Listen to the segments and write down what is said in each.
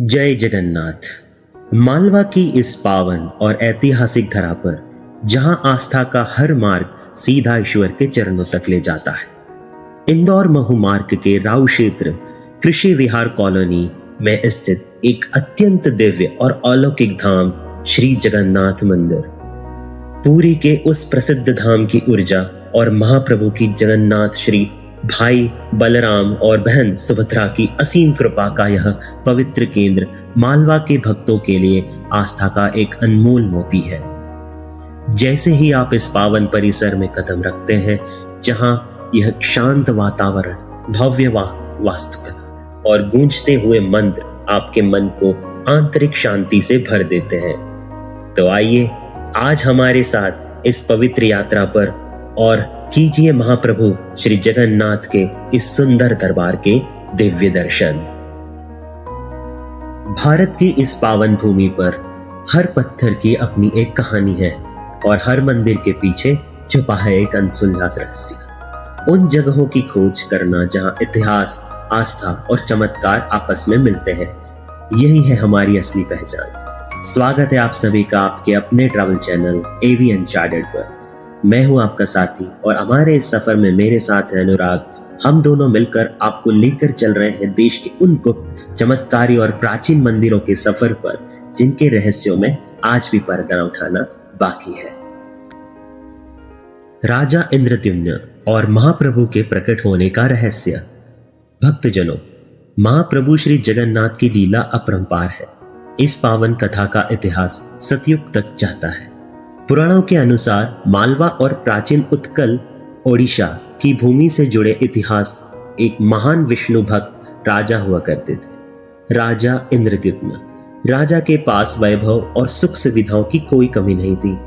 जय जगन्नाथ। मालवा की इस पावन और ऐतिहासिक धरा पर जहां आस्था का हर मार्ग सीधा ईश्वर के चरणों तक ले जाता है, इंदौर महू मार्ग के राव क्षेत्र कृषि विहार कॉलोनी में स्थित एक अत्यंत दिव्य और अलौकिक धाम श्री जगन्नाथ मंदिर, पुरी के उस प्रसिद्ध धाम की ऊर्जा और महाप्रभु की जगन्नाथ श्री भाई बलराम और बहन सुभद्रा की असीम कृपा का यह पवित्र केंद्र मालवा के भक्तों के लिए आस्था का एक अनमोल मोती है। जैसे ही आप इस पावन परिसर में कदम रखते हैं, जहां यह शांत वातावरण, भव्य वास्तुकला और गूंजते हुए मंत्र आपके मन को आंतरिक शांति से भर देते हैं, तो आइए आज हमारे साथ इस पवित्र यात्रा पर और कीजिए महाप्रभु श्री जगन्नाथ के इस सुंदर दरबार के दिव्य दर्शन। भारत की इस पावन भूमि पर हर पत्थर की अपनी एक कहानी है और हर मंदिर के पीछे छुपा है एक अनसुलझा रहस्य। उन जगहों की खोज करना जहां इतिहास, आस्था और चमत्कार आपस में मिलते हैं, यही है हमारी असली पहचान। स्वागत है आप सभी का आपके अपने ट्रैवल चैनल AV अनचार्टेड पर। मैं हूं आपका साथी और हमारे इस सफर में मेरे साथ है अनुराग। हम दोनों मिलकर आपको लेकर चल रहे हैं देश के उन गुप्त, चमत्कारी और प्राचीन मंदिरों के सफर पर जिनके रहस्यों में आज भी पर्दा उठाना बाकी है। राजा इंद्रद्युम्न और महाप्रभु के प्रकट होने का रहस्य। भक्तजनों, महाप्रभु श्री जगन्नाथ की लीला अपरंपार है। इस पावन कथा का इतिहास सतयुग तक जाता है। पुराणों के अनुसार मालवा और प्राचीन उत्कल ओडिशा की भूमि से जुड़े इतिहास एक महान विष्णु भक्त राजा हुआ करते थे, राजा इंद्रद्युम्न। राजा के पास वैभव और सुख सुविधाओं की कोई कमी नहीं थी,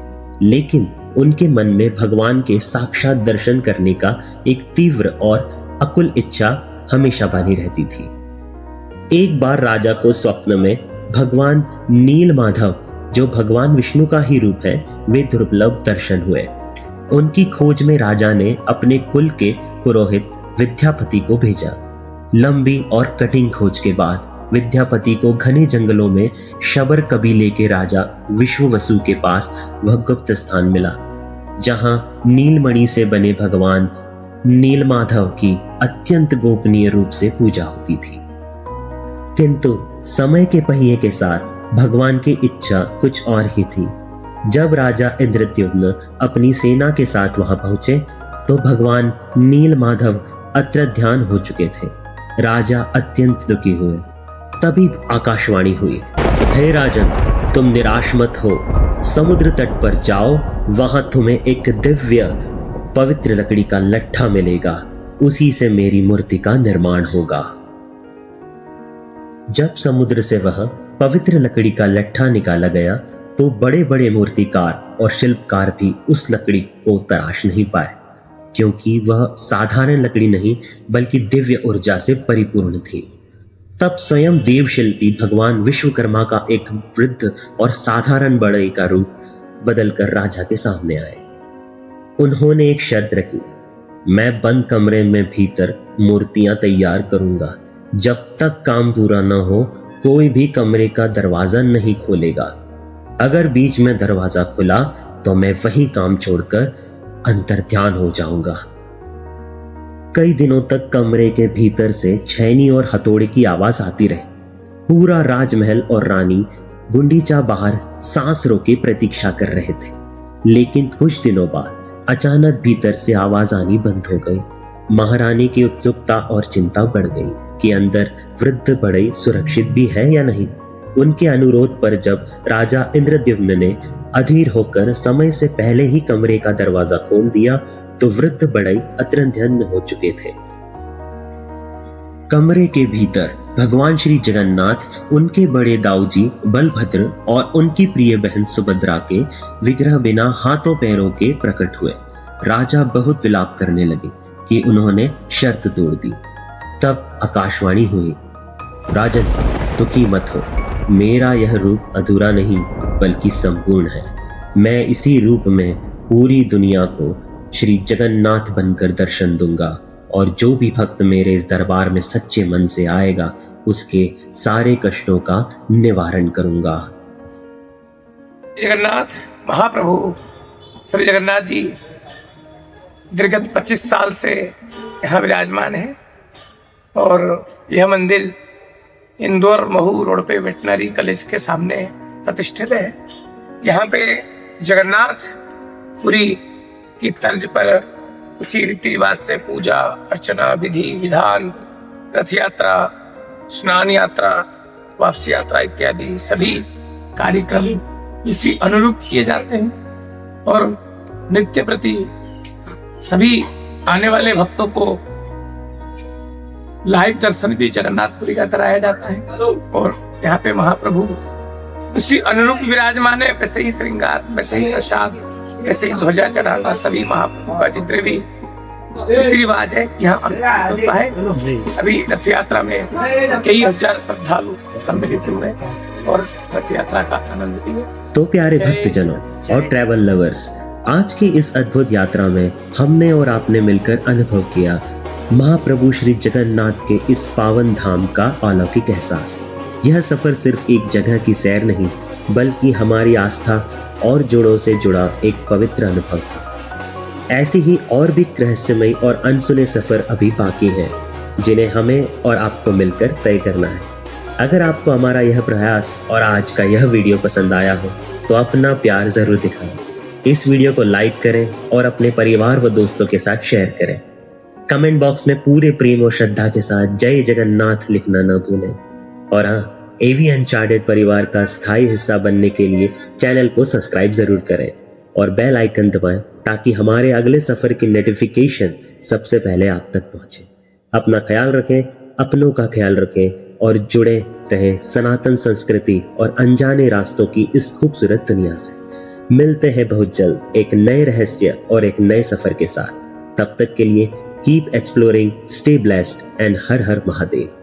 लेकिन उनके मन में भगवान के साक्षात दर्शन करने का एक तीव्र और अकुल इच्छा हमेशा बनी रहती थी। एक बार राजा को स्वप्न में भगवान नील माधव, जो भगवान विष्णु का ही रूप है, वे दुर्लभ दर्शन हुए। उनकी खोज में राजा ने अपने कुल के पुरोहित विद्यापति को भेजा। लंबी और कठिन खोज के बाद विद्यापति को घने जंगलों में शबर कबीले के राजा विश्ववसु के पास वह गुप्त स्थान मिला, जहां नीलमणि से बने भगवान नीलमाधव की अत्यंत गोपनीय रूप से पूजा होती थी। किंतु समय के पहिए के साथ भगवान की इच्छा कुछ और ही थी। जब राजा इंद्रद्युम्न अपनी सेना के साथ वहां पहुंचे तो भगवान नीलमाधव अत्रध्यान हो चुके थे। राजा अत्यंत दुखी हुए। तभी आकाशवाणी हुई, हे राजन, तुम निराश मत हो, समुद्र तट पर जाओ, वहां तुम्हें एक दिव्य पवित्र लकड़ी का लट्ठा मिलेगा, उसी से मेरी मूर्ति का निर्माण होगा। जब समुद्र से वह पवित्र लकड़ी का लट्ठा निकाला गया तो बड़े बड़े मूर्तिकार और शिल्पकार भी उस लकड़ी को तराश नहीं पाए, क्योंकि वह साधारण लकड़ी नहीं बल्कि दिव्य ऊर्जा से परिपूर्ण थी। तब स्वयं देवशिल्पी भगवान विश्वकर्मा का एक वृद्ध और साधारण बढ़ई का रूप बदलकर राजा के सामने आए। उन्होंने एक शर्त रखी, मैं बंद कमरे में भीतर मूर्तियां तैयार करूंगा। जब तक काम पूरा न हो कोई भी कमरे का दरवाजा नहीं खोलेगा। अगर बीच में दरवाजा खुला तो मैं वही काम छोड़कर अंतर्ध्यान हो जाऊंगा। कई दिनों तक कमरे के भीतर से छैनी और हथौड़े की आवाज आती रही। पूरा राजमहल और रानी गुंडीचा बाहर सांस रोके प्रतीक्षा कर रहे थे, लेकिन कुछ दिनों बाद अचानक भीतर से आवाज आनी बंद हो गई। महारानी की उत्सुकता और चिंता बढ़ गई कि अंदर वृद्ध बढ़ई सुरक्षित भी है या नहीं। उनके अनुरोध पर जब राजा इंद्रद्युम्न ने अधीर होकर समय से पहले ही कमरे का दरवाजा खोल दिया तो वृद्ध बढ़ई अत्रध्यान हो चुके थे। कमरे के भीतर भगवान श्री जगन्नाथ, उनके बड़े दाऊजी बलभद्र और उनकी प्रिय बहन सुभद्रा के विग्रह बिना हाथों पैरों के प्रकट हुए। राजा बहुत विलाप करने लगे कि उन्होंने शर्त तोड़ दी। तब आकाशवाणी हुई, राजन, दुखी मत हो, मेरा यह रूप अधूरा नहीं बल्कि संपूर्ण है। मैं इसी रूप में पूरी दुनिया को श्री जगन्नाथ बनकर दर्शन दूंगा और जो भी भक्त मेरे इस दरबार में सच्चे मन से आएगा उसके सारे कष्टों का निवारण करूंगा। जगन्नाथ महाप्रभु श्री जगन्नाथ जी दीर्घ 25 साल से यहाँ विराजमान है और यह मंदिर इंदौर महू रोड पे वेटनरी कॉलेज के सामने प्रतिष्ठित है। यहाँ पे जगन्नाथ पुरी की तर्ज पर उसी रीति रिवाज से पूजा अर्चना विधि विधान, रथ यात्रा, स्नान यात्रा, वापसी यात्रा इत्यादि सभी कार्यक्रम इसी अनुरूप किए जाते हैं और नित्य प्रति सभी आने वाले भक्तों को लाइव दर्शन भी जगन्नाथपुरी का कराया जाता है और यहाँ पे महाप्रभु उसी अनुरूप विराजमान है। वैसे ही श्रृंगार, वैसे ही प्रसाद, वैसे ही ध्वजा चढ़ाना, सभी महाप्रभु का जितने भी रीति रिवाज है यहाँ अनुष्ठित होता है। अभी रथ यात्रा में कई हजार श्रद्धालु सम्मिलित हुए और रथ यात्रा का आनंद लिए। तो प्यारे भक्तजनों और ट्रैवल लवर्स, आज की इस अद्भुत यात्रा में हमने और आपने मिलकर अनुभव किया महाप्रभु श्री जगन्नाथ के इस पावन धाम का अलौकिक एहसास। यह सफर सिर्फ एक जगह की सैर नहीं, बल्कि हमारी आस्था और जोड़ों से जुड़ा एक पवित्र अनुभव था। ऐसी ही और भी रहस्यमयी और अनसुने सफर अभी बाकी हैं, जिन्हें हमें और आपको मिलकर तय करना है। अगर आपको हमारा यह प्रयास और आज का यह वीडियो पसंद आया हो तो अपना प्यार जरूर दिखाएं। इस वीडियो को लाइक करें और अपने परिवार व दोस्तों के साथ शेयर करें। कमेंट बॉक्स में पूरे प्रेम और श्रद्धा के साथ जय जगन्नाथ लिखना न भूलें। और हाँ, एवी अनचार्टेड परिवार का स्थायी हिस्सा बनने के लिए चैनल को सब्सक्राइब जरूर करें और बेल आइकन दबाएं ताकि हमारे अगले सफर की नोटिफिकेशन सबसे पहले आप तक पहुंचे। अपना ख्याल रखें, अपनों का ख्याल रखें और जुड़े रहें सनातन संस्कृति और अनजाने रास्तों की इस खूबसूरत दुनिया से। मिलते हैं बहुत जल्द एक नए रहस्य और एक नए सफर के साथ। तब तक के लिए keep exploring, stay blessed and her her Mahadev.